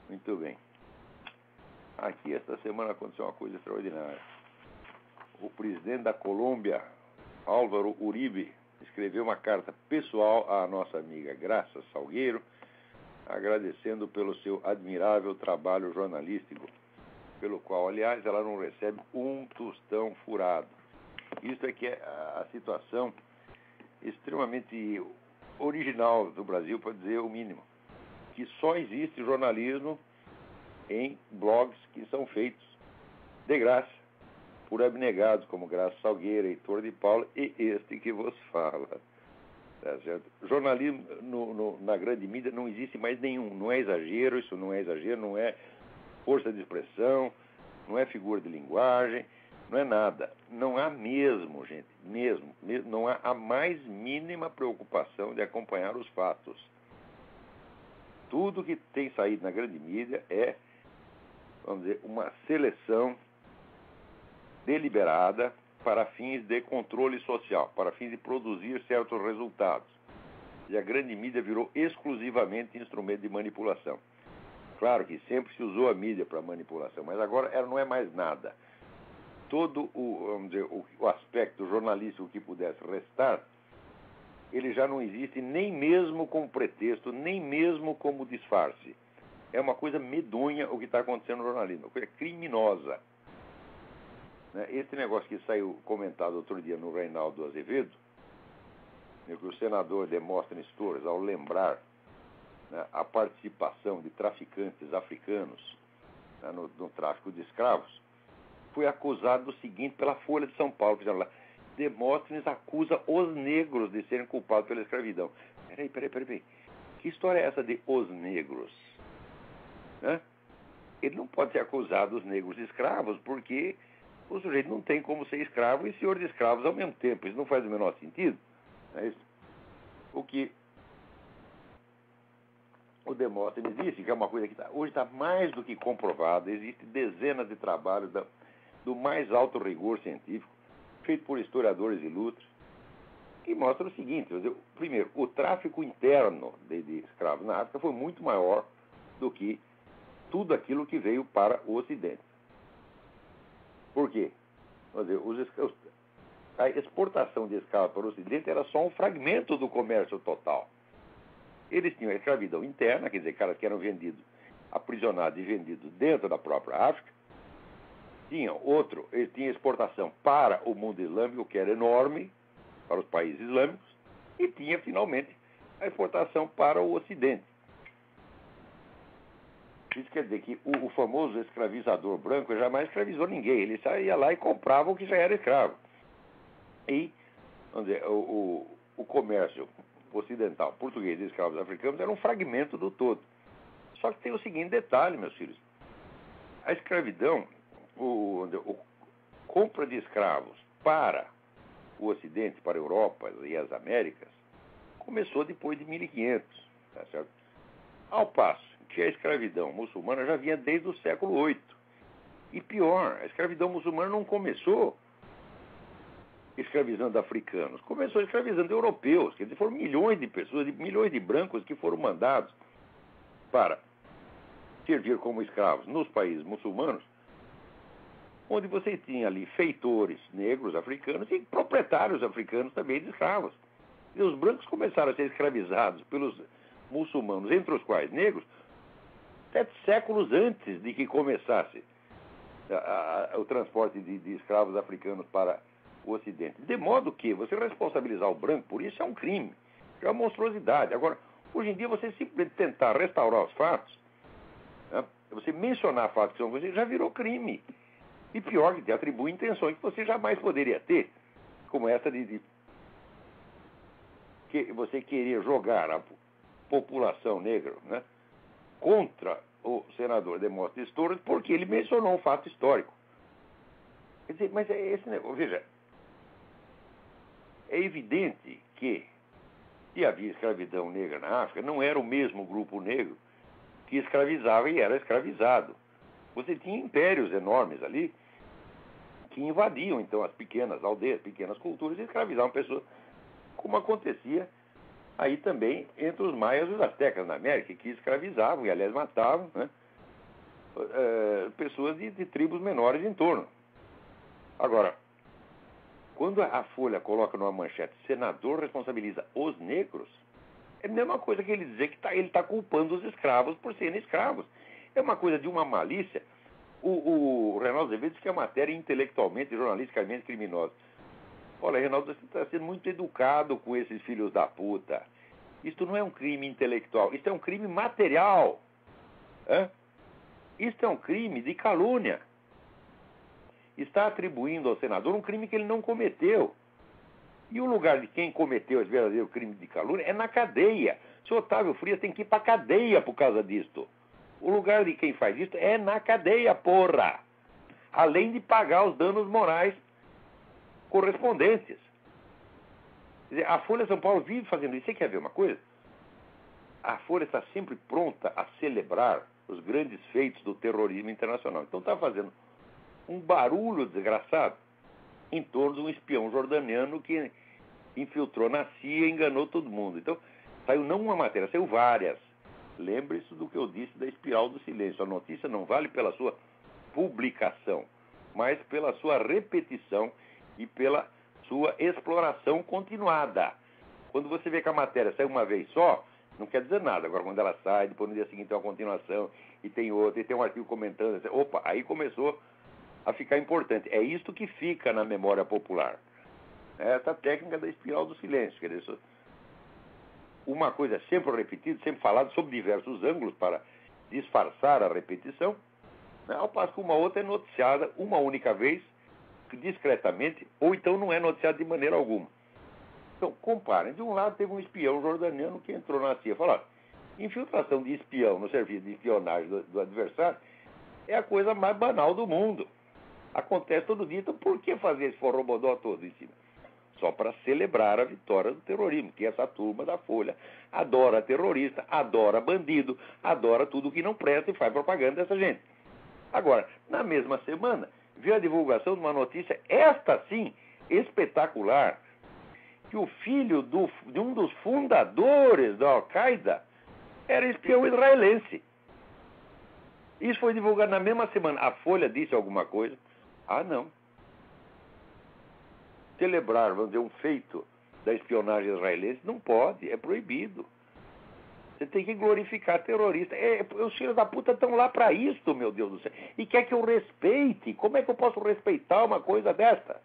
Muito bem. Aqui, esta semana, aconteceu uma coisa extraordinária. O presidente da Colômbia, Álvaro Uribe, escreveu uma carta pessoal à nossa amiga Graça Salgueiro, agradecendo pelo seu admirável trabalho jornalístico, pelo qual, aliás, ela não recebe um tostão furado. Isso é que é a situação extremamente original do Brasil, para dizer o mínimo, que só existe jornalismo em blogs que são feitos de graça por abnegados como Graça Salgueiro, Heitor de Paula e este que vos fala. Tá certo? Jornalismo na grande mídia não existe mais nenhum. Não é exagero, isso não é exagero, não é força de expressão, não é figura de linguagem, não é nada. Não há mesmo, gente, mesmo não há a mais mínima preocupação de acompanhar os fatos. Tudo que tem saído na grande mídia é, vamos dizer, uma seleção deliberada para fins de controle social, para fins de produzir certos resultados. E a grande mídia virou exclusivamente instrumento de manipulação. Claro que sempre se usou a mídia para manipulação, mas agora ela não é mais nada. Todo vamos dizer, o aspecto jornalístico que pudesse restar, ele já não existe nem mesmo como pretexto, nem mesmo como disfarce. É uma coisa medonha o que está acontecendo no jornalismo, uma coisa criminosa. Esse negócio que saiu comentado outro dia no Reinaldo Azevedo, que o senador Demóstenes Torres, ao lembrar a participação de traficantes africanos no tráfico de escravos, foi acusado do seguinte pela Folha de São Paulo, fizeram lá: Demóstenes acusa os negros de serem culpados pela escravidão. Peraí. Que história é essa de os negros? Ele não pode ser acusado dos negros de escravos, porque o sujeito não tem como ser escravo e senhor de escravos ao mesmo tempo. Isso não faz o menor sentido. É isso. O que o Demóstenes disse, que é uma coisa que hoje está mais do que comprovada, existem dezenas de trabalhos do mais alto rigor científico, feito por historiadores ilustres, que mostram o seguinte: primeiro, o tráfico interno de escravos na África foi muito maior do que tudo aquilo que veio para o Ocidente. Por quê? A exportação de escravos para o Ocidente era só um fragmento do comércio total. Eles tinham a escravidão interna, quer dizer, caras que eram vendidos, aprisionados e vendidos dentro da própria África. Eles tinham exportação para o mundo islâmico, que era enorme, para os países islâmicos, e tinha, finalmente, a exportação para o Ocidente. Isso quer dizer que o famoso escravizador branco jamais escravizou ninguém. Ele saía lá e comprava o que já era escravo. E, vamos dizer, o comércio ocidental, português e escravos africanos era um fragmento do todo. Só que tem o seguinte detalhe, meus filhos. A escravidão, compra de escravos para o Ocidente, para a Europa e as Américas, começou depois de 1500, tá certo? Ao passo que a escravidão muçulmana já vinha desde o século VIII. E pior, a escravidão muçulmana não começou escravizando africanos, começou escravizando europeus. Quer dizer, foram milhões de pessoas, milhões de brancos que foram mandados para servir como escravos nos países muçulmanos, onde você tinha ali feitores negros africanos e proprietários africanos também de escravos. E os brancos começaram a ser escravizados pelos muçulmanos, entre os quais negros, 7 séculos antes de que começasse o transporte de escravos africanos para o Ocidente. De modo que você responsabilizar o branco por isso é um crime, é uma monstruosidade. Agora, hoje em dia, você simplesmente tentar restaurar os fatos, você mencionar fatos que são coisas, já virou crime. E pior, que te atribui intenções que você jamais poderia ter, como essa de que você querer jogar a população negra, contra o senador Demóstenes Torres, porque ele mencionou um fato histórico. Quer dizer, mas é esse negócio. Veja, é evidente que, se havia escravidão negra na África, não era o mesmo grupo negro que escravizava e era escravizado. Você tinha impérios enormes ali que invadiam, então, as pequenas aldeias, pequenas culturas e escravizavam pessoas, como acontecia aí também entre os maias e os astecas na América, que escravizavam e, aliás, matavam, pessoas de tribos menores em torno. Agora, quando a Folha coloca numa manchete, senador responsabiliza os negros, é a mesma coisa que ele dizer que ele está culpando os escravos por serem escravos. É uma coisa de uma malícia. O Reinaldo Azevedo diz que a matéria é intelectualmente e jornalisticamente criminosa. Olha, Reinaldo, você está sendo muito educado com esses filhos da puta. Isto não é um crime intelectual, isto é um crime material. Isto é um crime de calúnia. Está atribuindo ao senador um crime que ele não cometeu. E o lugar de quem cometeu esse verdadeiro crime de calúnia é na cadeia. O senhor Otávio Frias tem que ir para a cadeia por causa disto. O lugar de quem faz isso é na cadeia, porra. Além de pagar os danos morais correspondentes. Quer dizer, a Folha de São Paulo vive fazendo isso. Você quer ver uma coisa? A Folha está sempre pronta a celebrar os grandes feitos do terrorismo internacional. Então está fazendo um barulho desgraçado em torno de um espião jordaniano que infiltrou na CIA e enganou todo mundo. Então, saiu não uma matéria, saiu várias. Lembre-se do que eu disse da espiral do silêncio. A notícia não vale pela sua publicação, mas pela sua repetição e pela sua exploração continuada. Quando você vê que a matéria sai uma vez só, não quer dizer nada. Agora, quando ela sai, depois no dia seguinte tem uma continuação, e tem outra, e tem um artigo comentando, opa, aí começou a ficar importante. É isto que fica na memória popular. É essa técnica da espiral do silêncio. Quer dizer, uma coisa sempre repetida, sempre falada sob diversos ângulos para disfarçar a repetição, né? Ao passo que uma outra é noticiada uma única vez, discretamente, ou então não é noticiada de maneira alguma. Então, comparem. De um lado, teve um espião jordaniano que entrou na CIA e falou: infiltração de espião no serviço de espionagem do adversário é a coisa mais banal do mundo. Acontece todo dia. Então, por que fazer esse forrobodó todo em cima? Só para celebrar a vitória do terrorismo, que essa turma da Folha adora terrorista, adora bandido, adora tudo que não presta e faz propaganda dessa gente. Agora, na mesma semana, viu a divulgação de uma notícia, esta sim, espetacular, que o filho de um dos fundadores da Al-Qaeda era espião israelense. Isso foi divulgado na mesma semana. A Folha disse alguma coisa? Ah, não. Celebrar, vamos dizer, um feito da espionagem israelense não pode, é proibido. Você tem que glorificar terrorista. Os filhos da puta estão lá para isso, meu Deus do céu. E quer que eu respeite? Como é que eu posso respeitar uma coisa dessa?